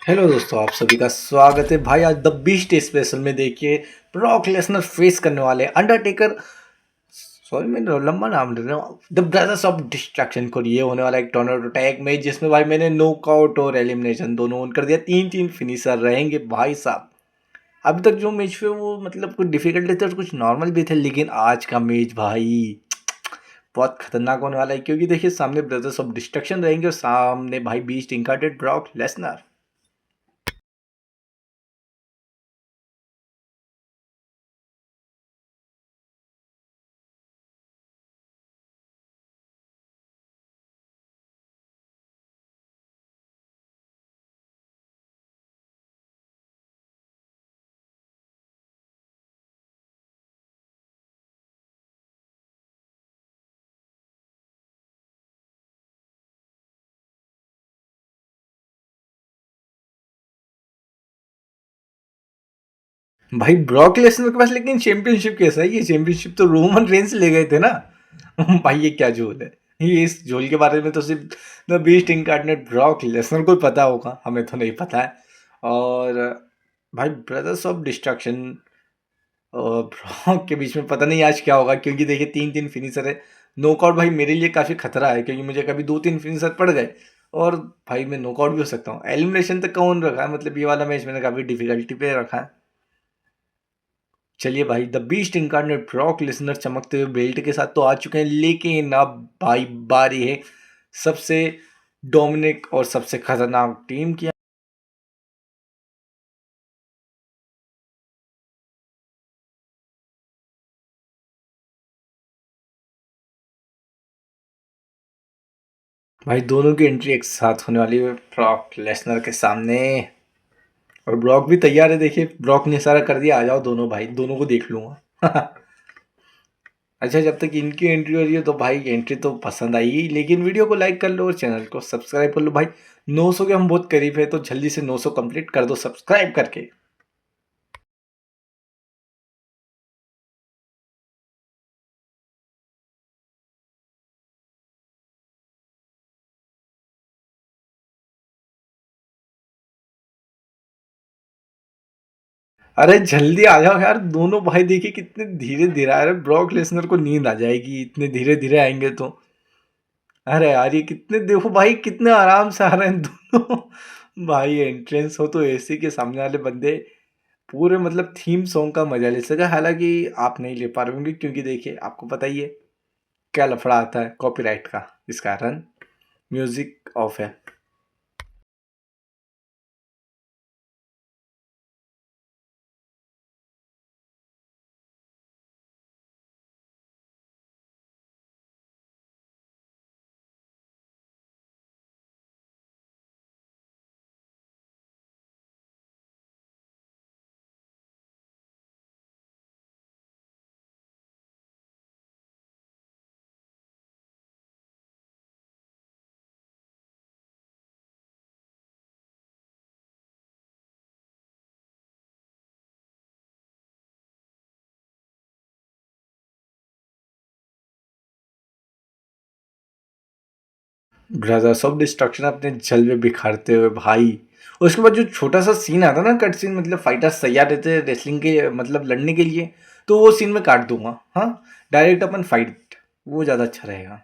Hello दोस्तों, आप सभी का स्वागत है भाई। आज द बीस्ट स्पेशल में देखिए ब्रॉक लेसनर फेस करने वाले अंडरटेकर। सॉरी, मैं लंबा नाम ले रहा हूँ। द ब्रदर्स ऑफ डिस्ट्रैक्शन को ये होने वाला एक टोर्नाडो टैग मैच, जिसमें भाई मैंने नॉकआउट और एलिमिनेशन दोनों ऑन कर दिया। तीन तीन फिनिशर रहेंगे भाई साहब। अभी तक जो मैच थे वो मतलब कुछ डिफिकल्ट थे और कुछ नॉर्मल भी थे, लेकिन आज का मैच भाई बहुत खतरनाक होने वाला है, क्योंकि देखिए सामने ब्रदर्स ऑफ डिस्ट्रक्शन रहेंगे और सामने भाई बीस्ट इंकार्टेड ब्रॉक लेसनर। भाई ब्रॉक लेसनर के पास लेकिन चैंपियनशिप कैसा है? ये चैंपियनशिप तो रोमन रेंस ले गए थे ना। भाई ये क्या झोल है? ये इस झोल के बारे में तो सिर्फ द बीस्ट इनकार्डिनेट ब्रॉक लेसनर को ही पता होगा, हमें तो नहीं पता है। और भाई ब्रदर्स ऑफ डिस्ट्रक्शन और ब्रॉक के बीच में पता नहीं आज क्या होगा, क्योंकि देखिए तीन तीन फिनिशर है। नॉकआउट भाई मेरे लिए काफ़ी खतरा है, क्योंकि मुझे कभी दो तीन फिनिशर पड़ गए और भाई मैं नॉकआउट भी हो सकता हूँ। एलिमिनेशन तक कौन रखा है? मतलब ये वाला मैच मैंने काफ़ी डिफिकल्टी पे रखा है। चलिए भाई, the beast incarnate Brock Lesnar चमकते हुए बेल्ट के साथ तो आ चुके हैं, लेकिन अब भाई बारी है सबसे डोमिनिक और सबसे खतरनाक टीम की। भाई दोनों की एंट्री एक साथ होने वाली है ब्रॉक लेसनर के सामने। और ब्रॉक भी तैयार है, देखिए ब्रॉक ने इशारा कर दिया, आ जाओ दोनों भाई, दोनों को देख लूंगा। अच्छा, जब तक इनकी एंट्री हो रही है तो भाई एंट्री तो पसंद आई, लेकिन वीडियो को लाइक कर लो और चैनल को सब्सक्राइब कर लो भाई। 900 के हम बहुत करीब है, तो जल्दी से 900 कंप्लीट कर दो सब्सक्राइब करके। अरे जल्दी आ जाओ यार, दोनों भाई देखिए कितने धीरे धीरे आ रहे हैं। ब्रॉक लेसनर को नींद आ जाएगी इतने धीरे धीरे आएंगे तो। अरे यार, ये कितने देखो भाई, कितने आराम से आ रहे हैं दोनों। भाई एंट्रेंस हो तो एसी के सामने वाले बंदे पूरे मतलब थीम सॉन्ग का मजा ले सके। हालांकि आप नहीं ले पा रहे होंगे, क्योंकि देखिए आपको पता ही है क्या लफड़ा आता है कॉपीराइट का, इस कारण म्यूजिक ऑफ है। ब्रदर्स ऑफ डिस्ट्रक्शन अपने जलवे बिखारते हुए भाई। उसके बाद जो छोटा सा सीन आता ना, कट सीन, मतलब फाइटर्स तैयार रहते हैं रेसलिंग के मतलब लड़ने के लिए, तो वो सीन मैं काट दूंगा। हाँ, डायरेक्ट अपन फाइट, वो ज़्यादा अच्छा रहेगा।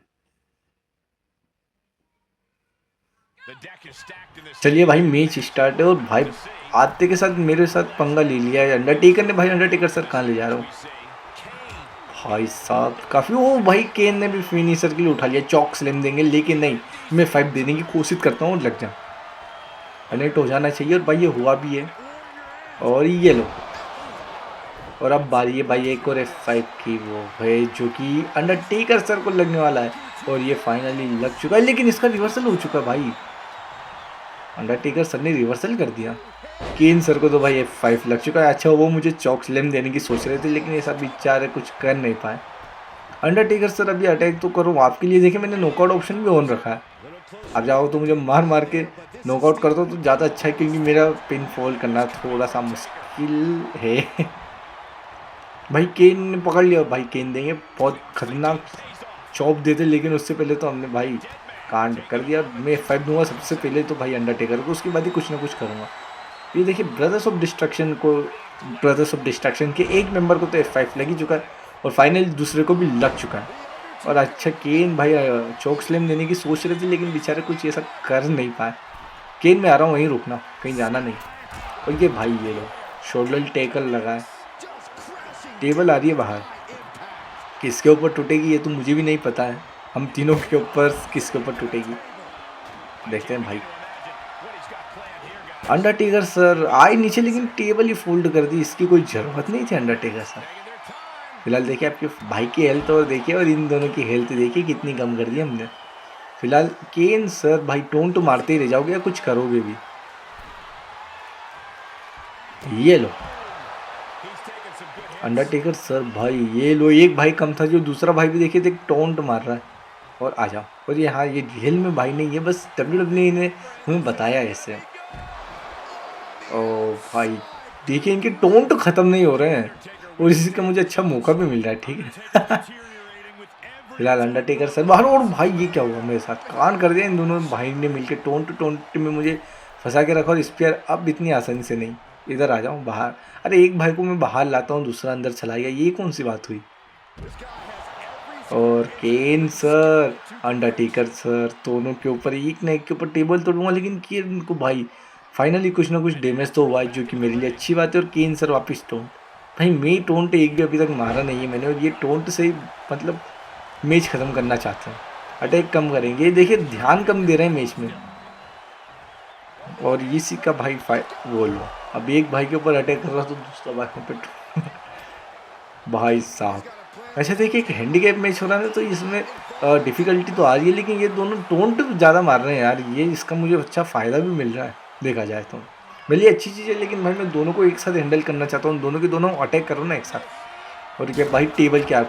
चलिए भाई, मैच स्टार्ट है और भाई आते के साथ मेरे साथ पंगा ले लिया है अंडरटेकर ने। भाई अंडरटेकर सर कहाँ ले जा रहा हूँ भाई साहब? काफ़ी ओ भाई, केन ने भी फिनिशर के लिए उठा लिया, चौक स्लैम देंगे, लेकिन नहीं, मैं फाइव देने की कोशिश करता हूँ, लग जा, कनेक्ट हो जाना चाहिए। और भाई ये हुआ भी है। और ये लो, और अब बारी है भाई एक और F5 की, वो है जो कि अंडरटेकर सर को लगने वाला है। और ये फाइनली लग चुका है, लेकिन इसका रिवर्सल हो चुका है भाई। अंडरटेकर सर ने रिवर्सल कर दिया। केन सर को तो भाई F5 लग चुका है। अच्छा, वो मुझे चौक स्लैम देने की सोच रहे थे, लेकिन ये सब बेचारे कुछ कर नहीं पाए। अंडरटेकर सर अभी अटैक तो करो आपके लिए, देखिए मैंने नॉकआउट ऑप्शन भी ऑन रखा है। अब जाओ तो मुझे मार मार के नॉकआउट कर दो तो ज़्यादा अच्छा है, क्योंकि मेरा पिन फॉल करना थोड़ा सा मुश्किल है। भाई केन ने पकड़ लिया, भाई केन देंगे, बहुत खतरनाक चॉप देते, लेकिन उससे पहले तो हमने भाई कांड कर दिया। मैं F5 दूंगा सबसे पहले तो भाई अंडरटेकर को, उसके बाद ही कुछ ना कुछ करूँगा। ये देखिए ब्रदर्स ऑफ डिस्ट्रक्शन के एक मेंबर को तो F5 लग ही चुका है और फाइनल दूसरे को भी लग चुका है। और अच्छा केन भाई चोक स्लैम देने की सोच रहे थे लेकिन बेचारे कुछ ऐसा कर नहीं पाए। केन में आ रहा हूँ, वहीं रुकना, कहीं जाना नहीं। और ये भाई ये लो शोल्डर टैकल लगा है, टेबल आ रही है बाहर। किसके ऊपर टूटेगी ये तो मुझे भी नहीं पता है, हम तीनों के ऊपर किसके ऊपर टूटेगी देखते हैं भाई। अंडरटेकर सर आए नीचे लेकिन टेबल ही फोल्ड कर दी, इसकी कोई ज़रूरत नहीं थी अंडरटेकर सर। फिलहाल देखिए आपके भाई की हेल्थ और देखिए और इन दोनों की हेल्थ देखिए कितनी कम कर दी हमने। फिलहाल केन सर भाई टोन तो मारते ही रह जाओगे या कुछ करोगे भी। ये लो अंडरटेकर सर भाई, ये लो एक भाई कम था, जो दूसरा भाई भी देखिए देख टोंट मार रहा है। और आ जाओ। और ये हाँ ये रियल में भाई नहीं है, बस WWE ने हमें बताया ऐसे। ओ भाई देखिए इनके टोंट ख़त्म नहीं हो रहे हैं और इसी का मुझे अच्छा मौका भी मिल रहा है, ठीक है। फिलहाल अंडरटेकर सर बाहर। और भाई ये क्या हुआ मेरे साथ, कांड कर दिया इन दोनों भाई ने मिलकर, टोंट में मुझे फंसा के रखा। और स्पेयर अब इतनी आसानी से नहीं, इधर आ जाऊँ बाहर। अरे एक भाई को मैं बाहर लाता हूँ दूसरा अंदर चला गया, ये कौन सी बात हुई। और केन सर अंडरटेकर सर दोनों के ऊपर एक ना एक के ऊपर टेबल तोड़ूंगा, लेकिन केन को भाई फाइनली कुछ ना कुछ डैमेज तो हुआ है, जो कि मेरे लिए अच्छी बात है। और केन सर वापस टोंट, भाई मैं टोंट एक भी अभी तक मारा नहीं है मैंने, और ये टोंट से ही मतलब मैच ख़त्म करना चाहते हैं। अटैक कम करेंगे, देखिए ध्यान कम दे रहे हैं मैच में। और इसी का भाई वो लो, अब एक भाई के ऊपर अटैक कर रहा तो दूसरा भाई पे भाई साहब। अच्छा देखिए एक हैंडीकैप मैच हो रहा है तो इसमें डिफ़िकल्टी तो आ रही है, लेकिन ये दोनों टोंट ज़्यादा मार रहे हैं यार, ये इसका मुझे अच्छा फ़ायदा भी मिल रहा है देखा जाए तो। मेरे लिए अच्छी चीज़ है, लेकिन भाई मैं दोनों को एक साथ हैंडल करना चाहता हूँ, दोनों के दोनों अटैक करो ना एक साथ। और ये भाई टेबल के आर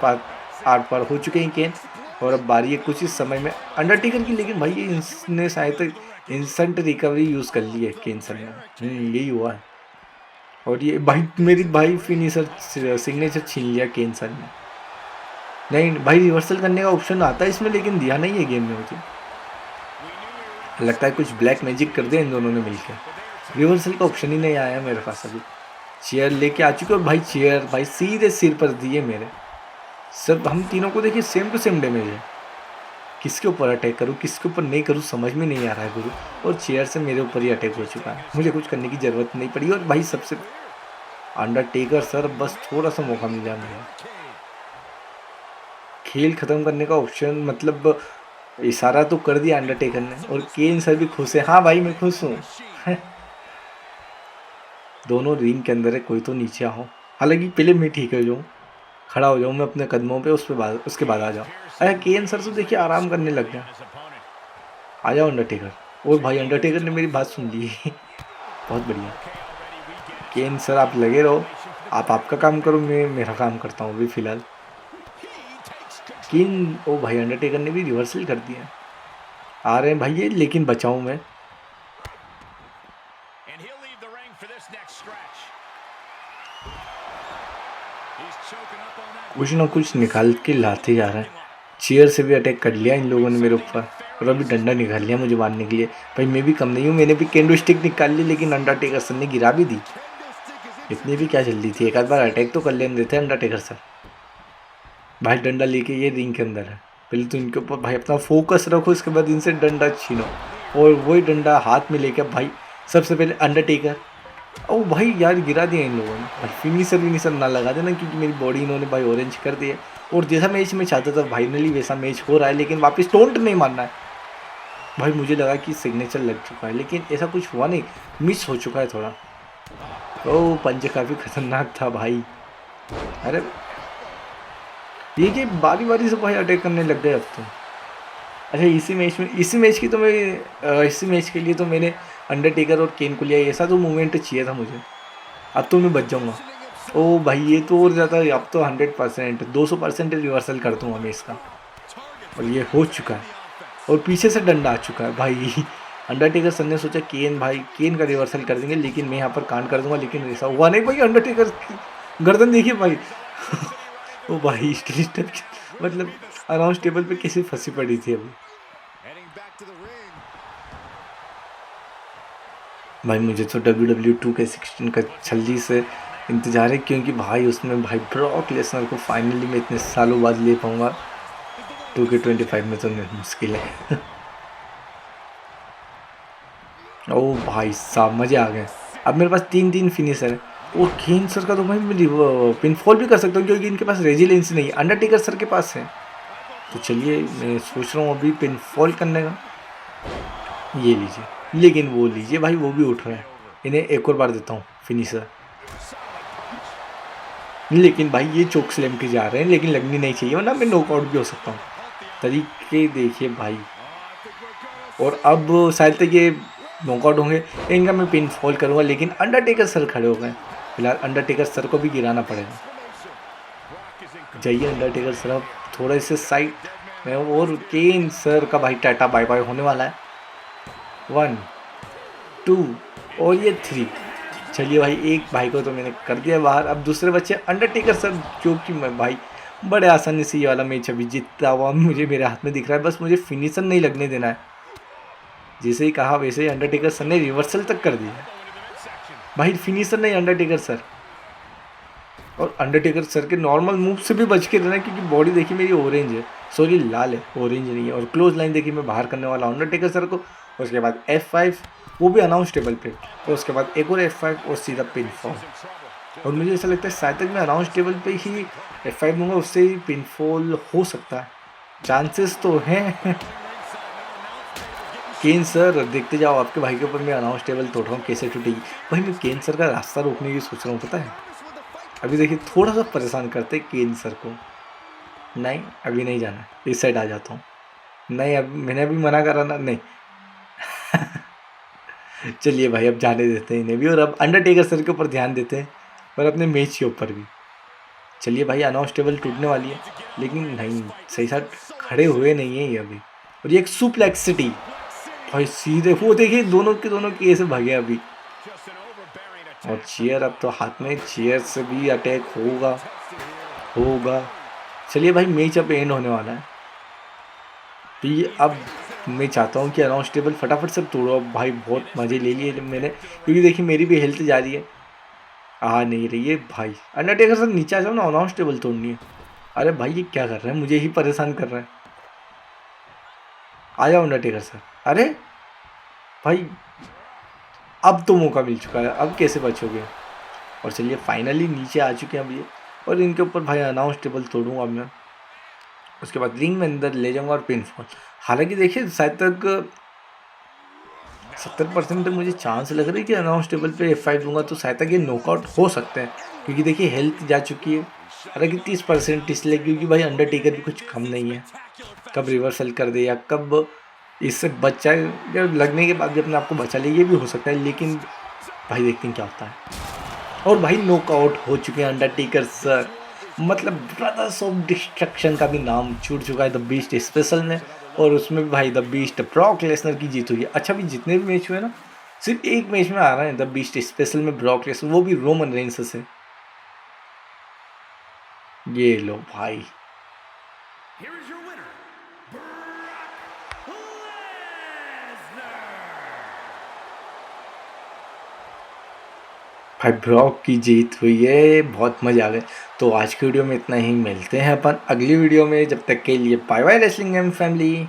पार हो चुके हैं केन। और अब बारी है कुछ इस समय में अंडरटेकर की, लेकिन भाई इसने शायद इंस्टेंट रिकवरी यूज़ कर ली है केन सर ने, यही हुआ है। और ये भाई मेरी भाई फिनिशर सिग्नेचर छीन लिया केन सर ने। नहीं भाई रिवर्सल करने का ऑप्शन आता है इसमें, लेकिन दिया नहीं है गेम में मुझे। लगता है कुछ ब्लैक मैजिक कर दिया इन दोनों ने मिलकर, रिवर्सल का ऑप्शन ही नहीं आया मेरे पास अभी। चेयर लेके आ चुके और भाई चेयर भाई सीधे सिर पर दिए मेरे। सब हम तीनों को देखिए सेम टू सेम डैमेज है, किसके ऊपर अटैक करूँ किसके ऊपर नहीं करूँ समझ में नहीं आ रहा है गुरु। और चेयर से मेरे ऊपर ही अटैक हो चुका है, मुझे कुछ करने की ज़रूरत नहीं पड़ी। और भाई सबसे अंडरटेकर सर बस थोड़ा सा मौका मिला मुझे, खेल ख़त्म करने का ऑप्शन मतलब इशारा तो कर दिया अंडरटेकर ने। और केन सर भी खुश है, हाँ भाई मैं खुश हूँ। दोनों रिंग के अंदर है, कोई तो नीचे आओ। हालांकि पहले मैं ठीक हो जाऊँ, खड़ा हो जाऊँ मैं अपने कदमों पे, उसके बाद आ जाओ। अरे केन सर तो देखिए आराम करने लग गया, आ जाओ अंडरटेकर। और भाई अंडरटेकर ने मेरी बात सुन ली। बहुत बढ़िया केन सर, आप लगे रहो, आप आपका काम करो, मैं मेरा काम करता हूँ अभी फ़िलहाल। केन ओ भाई अंडरटेकर ने भी रिवर्सल कर दिया, आ रहे हैं भाई ये, लेकिन बचाऊँ मैं। कुछ ना कुछ निकाल के लाते जा रहे हैं। चेयर से भी अटैक कर लिया इन लोगों ने मेरे ऊपर, और अभी डंडा निकाल लिया मुझे मारने के लिए। भाई मैं भी कम नहीं हूँ, मैंने भी कैंडो स्टिक निकाल ली, लेकिन अंडरटेकर सर ने गिरा भी दी। इतनी भी क्या जल्दी थी, एक आध बार अटैक तो कर लेने देते अंडरटेकर सर। भाई डंडा लेके ये रिंग के अंदर है, पहले तो इनके ऊपर भाई अपना फोकस रखो, इसके बाद इनसे डंडा छीनो। और वही डंडा हाथ में लेकर भाई सबसे पहले अंडरटेकर। ओ भाई यार गिरा दिया इन लोगों ने। भाई फिनिशर ना लगा देना, क्योंकि मेरी बॉडी इन्होंने भाई ऑरेंज कर दी है। और जैसा मैच में चाहता था फाइनली वैसा मैच हो रहा है, लेकिन वापस टोंट नहीं मारना है। भाई मुझे लगा कि सिग्नेचर लग चुका है, लेकिन ऐसा कुछ हुआ नहीं, मिस हो चुका है थोड़ा। ओ पंच काफ़ी खतरनाक था भाई। अरे ये कि बारी बारी से भाई अटैक करने लग गए अब तो। अच्छा इसी मैच की तो मैं इसी मैच के लिए तो मैंने अंडरटेकर और केन को लिया, ऐसा तो मूवमेंट चाहिए था मुझे। अब तो मैं बच जाऊँगा। ओ भाई ये तो और ज़्यादा, अब तो 100% 200% रिवर्सल कर दूँगा मैं इसका। और ये हो चुका है, और पीछे से डंडा आ चुका है भाई। अंडरटेकर सर ने सोचा केन का रिवर्सल कर देंगे, लेकिन मैं यहाँ पर कांड कर दूँगा, लेकिन ऐसा हुआ नहीं भाई। अंडरटेकर गर्दन देखिए भाई। ओ भाई स्टेबल मतलब अनाउंस टेबल पे कैसे फंसी पड़ी थी अभी। भाई मुझे तो WWE 2K16 का जल्दी से इंतज़ार है, क्योंकि भाई उसमें भाई ब्रॉक लेसनर को फाइनली मैं इतने सालों बाद ले पाऊँगा। 2K25 में तो मुश्किल है। ओ भाई साहब मज़े आ गए। अब मेरे पास 3-3 फिनिशर है। और केन सर का तो भाई मैं पिनफॉल भी कर सकता हूँ, क्योंकि इनके पास रेजिलेंस नहीं है, अंडरटेकर सर के पास है। तो चलिए मैं सोच रहा हूँ अभी पिनफॉल करने का। ये लीजिए, लेकिन वो लीजिए भाई, वो भी उठ रहा है। इन्हें एक और बार देता हूँ फिनिशर। लेकिन भाई ये चोक स्लैम के जा रहे हैं, लेकिन लगनी नहीं चाहिए, वरना मैं नॉकआउट भी हो सकता हूँ। तरीके देखिए भाई। और अब शायद तक ये नॉकआउट होंगे, इनका मैं पिन फॉल करूँगा, लेकिन अंडरटेकर सर खड़े हो गए। फिलहाल अंडरटेकर सर को भी गिराना पड़ेगा। जाइए अंडरटेकर सर, अब थोड़ा इसे साइड में। और केन सर का भाई टाटा बाय बाय होने वाला है। 1 2 और ये 3। चलिए भाई, एक भाई को तो मैंने कर दिया बाहर। अब दूसरे बच्चे अंडरटेकर सर, जो कि मैं भाई बड़े आसानी से ये वाला मैच अभी जीतता हुआ मुझे मेरे हाथ में दिख रहा है। बस मुझे फिनिशर नहीं लगने देना है। जैसे ही कहा वैसे ही अंडरटेकर सर ने रिवर्सल तक कर दिया भाई। फिनिशर नहीं अंडरटेकर सर। और अंडरटेकर सर के नॉर्मल मूव से भी बच के रहना, क्योंकि बॉडी देखिए मेरी ऑरेंज है, सॉरी लाल है, ऑरेंज नहीं है। और क्लोज लाइन देखिए मैं बाहर करने वाला अंडरटेकर सर को। उसके बाद F5, वो भी अनाउंस टेबल पे। और उसके बाद एक और F5 और सीधा पिनफॉल। और मुझे ऐसा लगता है शायद तक मैं अनाउंस टेबल पे ही F5 दूंगा, उससे ही पिनफॉल हो सकता है, चांसेस तो हैं। केन सर देखते जाओ, आपके भाई के ऊपर मैं अनाउंस टेबल तोड़ रहा हूँ, कैसे टूटेगी भाई। मैं केन सर का रास्ता रोकने की सोच रहा हूँ, पता है। अभी देखिए थोड़ा सा परेशान करते हैं केन सर को। नहीं अभी नहीं जाना, इस साइड आ जाता हूँ। नहीं अब मैंने अभी मना करा ना, नहीं। चलिए भाई अब जाने देते हैं इन्हें भी, और अब अंडरटेकर सर के ऊपर ध्यान देते हैं, और अपने मैच के ऊपर भी। चलिए भाई अनाउंस टेबल टूटने वाली है, लेकिन नहीं, सही साथ खड़े हुए नहीं है ये अभी। और ये एक सुप्लेक्सिटी भाई, सीधे वो देखिए दोनों के दोनों कैसे भागे अभी। और चेयर अब तो हाथ में, चेयर से भी अटैक होगा होगा। चलिए भाई मैच अब एंड होने वाला है। तो ये अब मैं चाहता हूँ कि अनाउंस टेबल फटाफट से तोड़ो। अब भाई बहुत मज़े ले लिए मैंने, क्योंकि देखिए मेरी भी हेल्थ जा रही है, आ नहीं रही है भाई। अंडरटेकर सर नीचे आ जाओ ना, अनाउंस टेबल तोड़नी है। अरे भाई ये क्या कर रहे हैं, मुझे ही परेशान कर रहे हैं। आ जाओ अंडरटेकर सर। अरे भाई अब तो मौका मिल चुका है, अब कैसे बचोगे। और चलिए फाइनली नीचे आ चुके हैं अब ये, और इनके ऊपर भाई अनाउंस टेबल तोड़ूंगा अब मैं। उसके बाद रिंग में अंदर ले जाऊंगा और पिनफॉल। हालांकि देखिए शायद तक 70% तक मुझे चांस लग रहा है कि अनाउंस टेबल पे F5 दूंगा तो शायद तक ये नॉकआउट हो सकते हैं, क्योंकि देखिए हेल्थ जा चुकी है। हालांकि 30% इसलिए क्योंकि भाई अंडरटेकर भी कुछ कम नहीं है, कब रिवर्सल कर दे या कब इससे बच्चा लगने के बाद भी अपने आप को बचा ले, ये भी हो सकता है। लेकिन भाई देखते हैं क्या होता है। और भाई नॉकआउट हो चुके हैं अंडरटेकर सर, मतलब ब्रदर्स ऑफ डिस्ट्रक्शन का भी नाम छूट चुका है द बीस्ट स्पेशल में। और उसमें भी भाई द बीस्ट ब्रॉक लेसनर की जीत हुई है। अच्छा भी जितने भी मैच हुए ना, सिर्फ एक मैच में आ रहा है द बीस्ट स्पेशल में ब्रॉक लेसनर, वो भी रोमन रेंस से। ये लो भाई, भाई ब्रॉक की जीत हुई है, बहुत मज़ा आ गया। तो आज की वीडियो में इतना ही, मिलते हैं अपन अगली वीडियो में, जब तक के लिए bye bye wrestling game family.